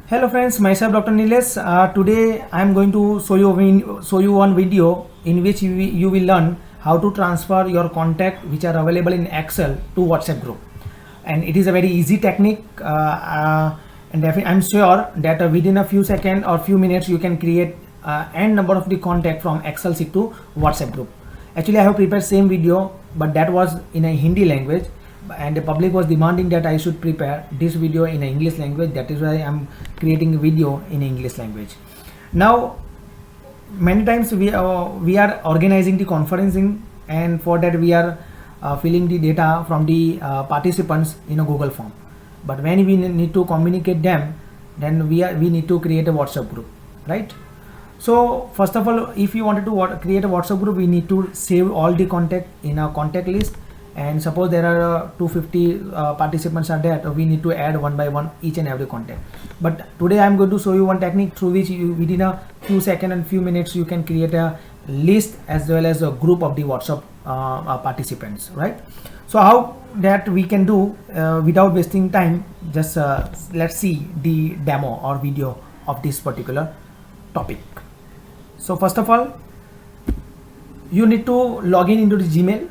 Hello friends, myself Dr. Nilesh. Today I am going to show you one video in which you will learn how to transfer your contact which are available in Excel to WhatsApp group, and it is a very easy technique. And I'm sure that within a few seconds or few minutes you can create n number of the contact from Excel sheet to WhatsApp group. Actually, I have prepared same video, but that was in a Hindi language, and the public was demanding that I should prepare this video in English language. That is why I am creating a video in English language. Now, many times we are organizing the conferencing, and for that we are filling the data from the participants in a Google form. But when we need to communicate them, then we need to create a WhatsApp group, right? So first of all, if you wanted to create a WhatsApp group, we need to save all the contact in a contact list. And suppose there are 250 participants are there, we need to add one by one each and every contact. But today I am going to show you one technique through which you, within a few seconds and few minutes, you can create a list as well as a group of the WhatsApp participants, right? So how that we can do without wasting time, just let's see the demo or video of this particular topic. So first of all, you need to log in into the Gmail.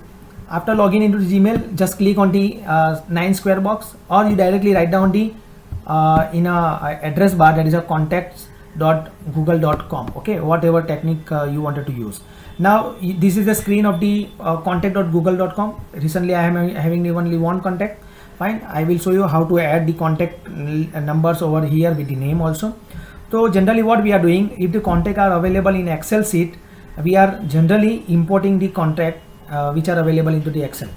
After logging into the Gmail, just click on the 9 square box, or you directly write down the in a address bar, that is a contacts.google.com. okay, whatever technique you wanted to use. Now this is the screen of the contact.google.com. recently I am having only one contact. Fine, I will show you how to add the contact numbers over here with the name also. So generally what we are doing, if the contact are available in Excel sheet, we are generally importing the contact which are available into the Excel.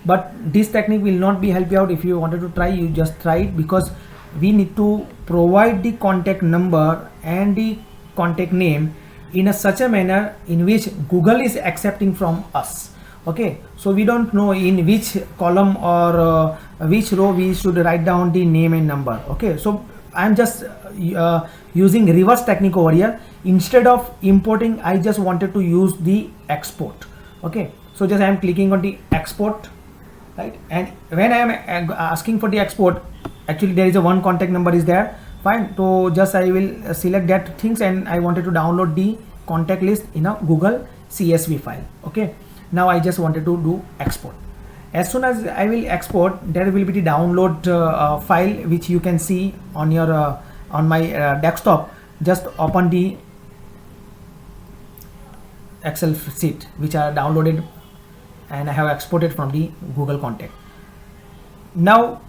But this technique will not be help you out. If you wanted to try, you just try it, because we need to provide the contact number and the contact name in such a manner in which Google is accepting from us. Okay, so we don't know in which column or which row we should write down the name and number. Okay, so I'm just using reverse technique over here. Instead of importing, I just wanted to use the export. Okay, so just I am clicking on the export, right? And when I am asking for the export, actually there is a one contact number is there. Fine, so just I will select that things, and I wanted to download the contact list in a Google CSV file. Okay, now I just wanted to do export. As soon as I will export, there will be the download file which you can see on your on my desktop. Just open the Excel sheet which are downloaded, and I have exported from the Google contact. Now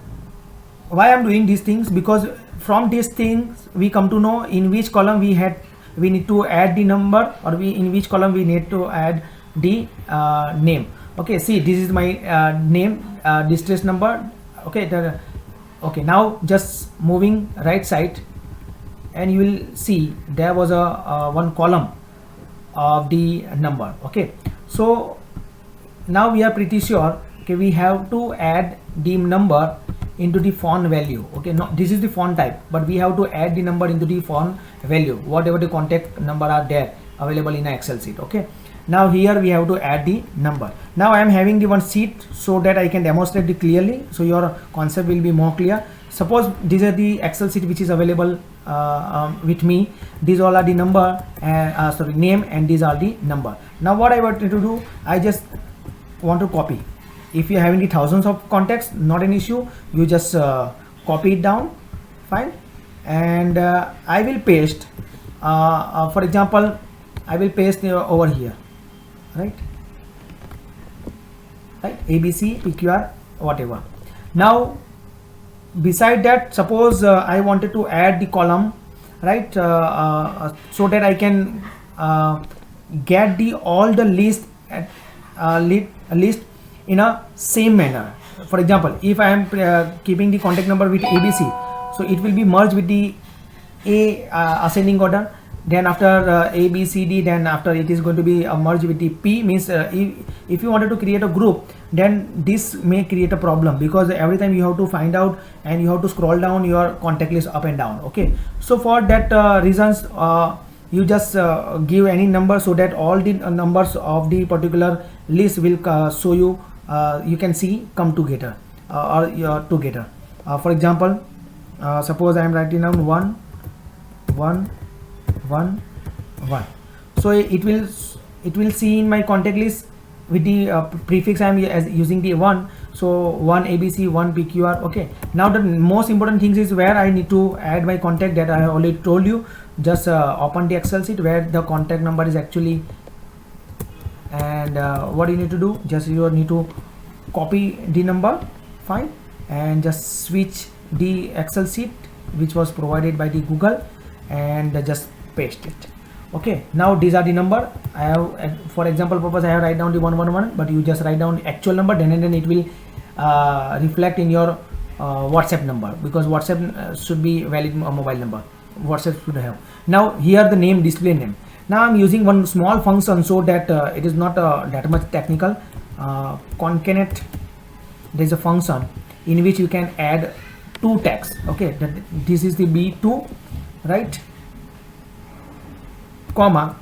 why I'm doing these things, because from these things we come to know in which column we need to add the number, or in which column we need to add the name. Okay, see, this is my name, distress number. Okay, okay, now just moving right side, and you will see there was a one column of the number. Okay, so now we are pretty sure, okay, we have to add the number into the font value. Okay, no, this is the font type, but we have to add the number into the font value, whatever the contact number are there available in an Excel sheet. Okay, now here we have to add the number. Now I am having the one sheet so that I can demonstrate it clearly, so your concept will be more clear. Suppose these are the Excel sheet which is available with me. These all are the number, name, and these are the number. Now what I wanted to do, I just want to copy. If you are having the thousands of contacts, not an issue, you just copy it down. Fine, and I will paste for example, I will paste over here, right, ABC, PQR, whatever. Now beside that, suppose I wanted to add the column, right, so that I can get the all the list list in a same manner. For example, if I am keeping the contact number with ABC, so it will be merged with the ascending order, then after A, B, C, D, then after it is going to be merged with the P. Means if you wanted to create a group, then this may create a problem, because every time you have to find out and you have to scroll down your contact list up and down. Okay, so for that reasons, you just give any number, so that all the numbers of the particular list will show you, you can see come together or together. For example, suppose I am writing down 1 1 1 1. So it will see in my contact list with the prefix I am using the 1. So 1 ABC, 1 PQR. Okay, now the most important things is where I need to add my contact, that I have already told you. Just open the Excel sheet where the contact number is actually, and what you need to do, just you need to copy the number file and just switch the Excel sheet which was provided by the Google and just paste it. Okay, now these are the number. I have, for example purpose, I have write down the 111, but you just write down the actual number, then and then it will reflect in your WhatsApp number, because WhatsApp should be valid mobile number. WhatsApp should have. Now here the name, display name. Now I'm using one small function so that it is not that much technical. Concatenate, there is a function in which you can add two tags. Okay, that this is the B2, right, comma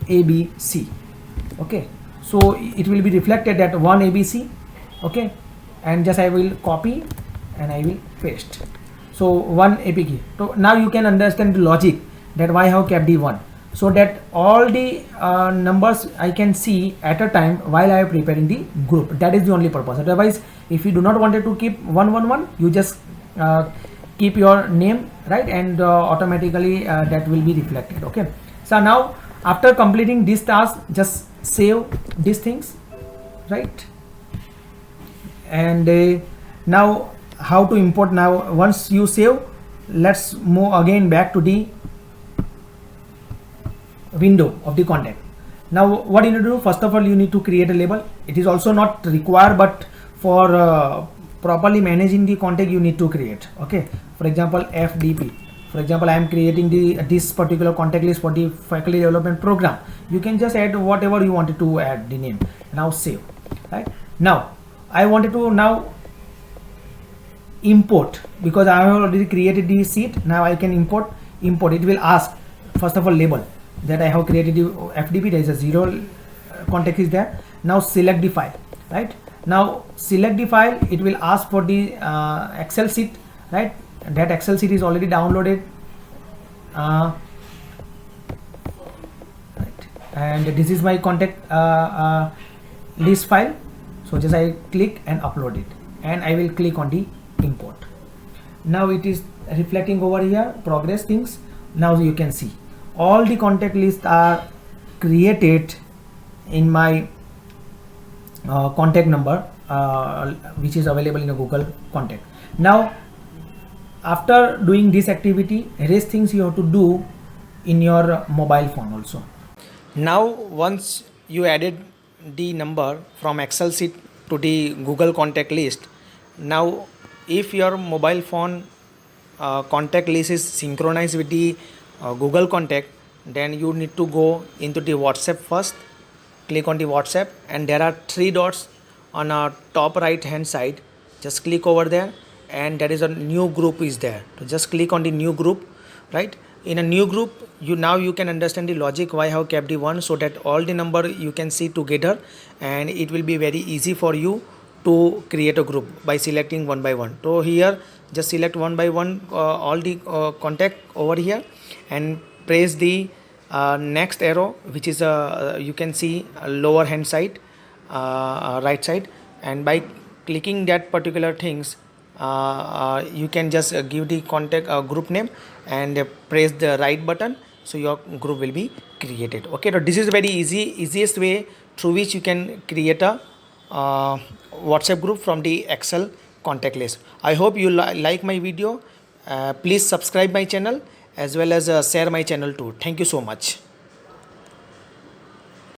ABC. Okay, so it will be reflected that 1 ABC. Okay, and just I will copy and I will paste. So 1 APK. So now you can understand the logic that why I have kept the 1, so that all the numbers I can see at a time while I am preparing the group. That is the only purpose. Otherwise, if you do not wanted to keep 111, you just keep your name, right, and automatically that will be reflected. Okay, so now after completing this task, just save these things, right, and now how to import. Now once you save, let's move again back to the window of the contact. Now what you need to do, first of all you need to create a label. It is also not required, but for properly managing the contact you need to create. Okay, for example FDP. For example, I am creating this particular contact list for the faculty development program. You can just add whatever you wanted to add the name. Now save. Right, now I wanted to now import, because I have already created the sheet. Now I can import. It will ask first of all label that I have created the FDP. There is a 0 context is there. Now select the file. Right, now select the file. It will ask for the Excel sheet. Right, that Excel sheet is already downloaded. Right, and this is my contact list file. So just I click and upload it, and I will click on the import. Now it is reflecting over here progress things. Now you can see all the contact lists are created in my contact number which is available in a Google contact. Now after doing this activity, rest things you have to do in your mobile phone also. Now once you added the number from Excel sheet to the Google contact list, now if your mobile phone contact list is synchronized with the Google contact, then you need to go into the WhatsApp first. Click on the WhatsApp, and there are 3 dots on our top right hand side. Just click over there, and there is a new group is there. So just click on the new group. Right, in a new group, you can understand the logic why I have kept the 1, so that all the number you can see together, and it will be very easy for you to create a group by selecting one by one. So here just select one by one all the contact over here, and press the next arrow, which is you can see lower hand side, right side, and by clicking that particular things you can just give the contact group name and press the right button, so your group will be created. Okay, so this is very easiest way through which you can create a WhatsApp group from the Excel contact list. I hope you like my video. Please subscribe my channel as well as share my channel too. Thank you so much.